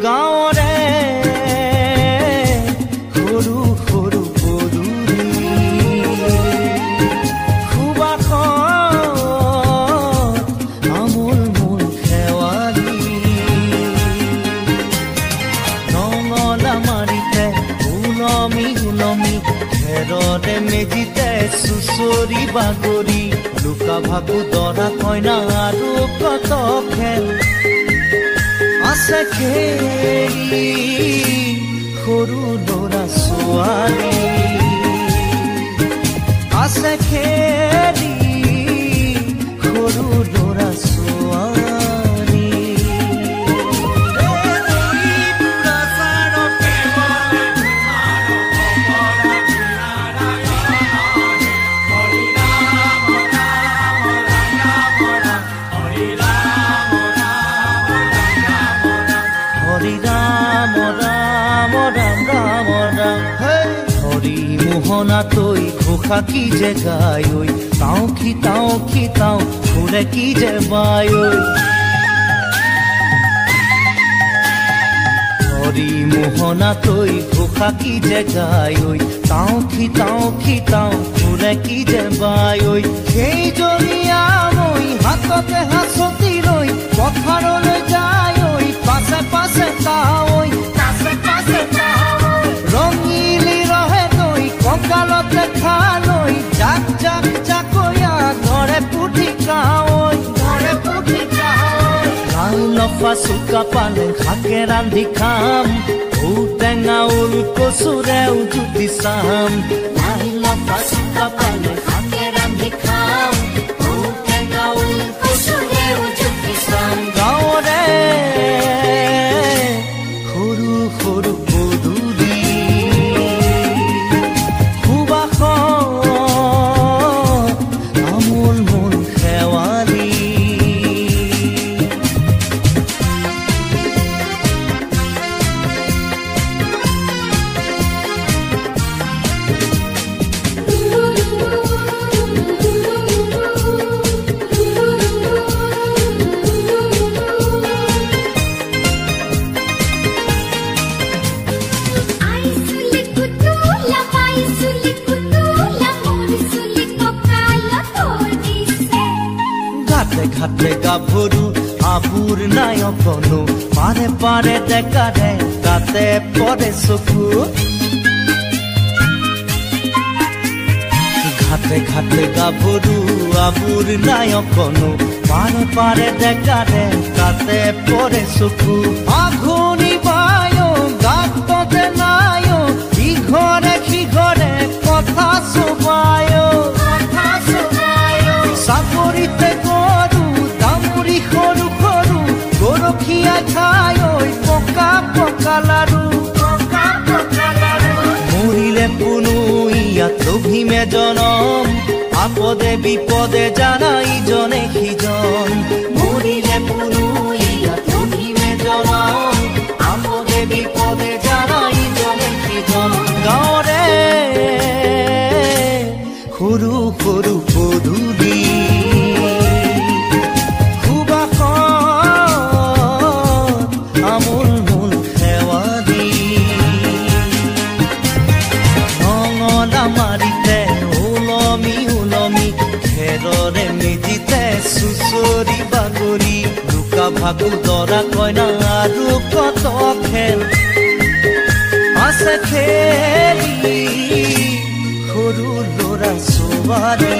গাঁৱৰে সৰু সৰু পদূলি সুবাসত আমোল মোল শেৱালি নঙলা মাৰিতে উলমি উলমি খেৰতে মেজিতে চুচৰি বাগৰি লুকা ভাবু দৰা কইনা আৰু কত খেল আছে খেলি সৰু ল'ৰা ছোৱালী আছে খেলি সৰু ল'ৰা ছোৱালী মোহনা তৈ ঘোষা কি যে গায় তাও খিতাও ফুলে কি যে বায় হরি মোহনা তৈ ঘোষা কি যে গায় তাও খিতাও ফুলে কি যে বায় সেই জনিয়া মই হাততে হাসতি লৈ পথাৰলৈ যায় পাছে পাছে তাই ৰঙিলি ৰহে তৈ কঁকালতে খালৈ জাক জাক জাকৈয়া ঘৰে পুঠি কাৱৈ লাও লফা চুকা পালে শাকে ৰান্ধি খাম ঔটেঙা ওল কচুৰেও জুতি চাম লাও লফা চুকা পালে শাকে ৰান্ধি খাম ঔটেঙা ওল কচুৰেও জুতি চাম গাঁৱৰে সৰু সৰু পদূলি সুবাসত আমোল মোল শেৱালি ঘাটে গাভৰু আবুৰ নাই অকনো পাৰে পাৰে ডেকাৰে তাতে পৰে চকু ঘাটে ঘাটে গাভৰু আবুৰ নাই অকনো পাৰে পাৰে ডেকাৰে তাতে পৰে চকু আঘুনি বায়ো গাততে নায়ো ইঘৰে সিঘৰে কথা চবায়ো চাপৰিতে সৰু সৰু গৰখীয়া খাই পকা পকা লাৰু মৰিলে কোনো ইয়াত লভিমে জনম আপদে বিপদে জানা ইজনে সিজন মৰিলে কোনো ইয়াত লভিমে জনম আপদে বিপদে জানা ইজনে সিজন গাঁৱৰে সৰু সৰু পদূলি চুচৰি বাগৰি লুকা ভাগু দৰা কইনা আৰু কত খেল আছে খেলি সৰু ল'ৰা ছোৱালী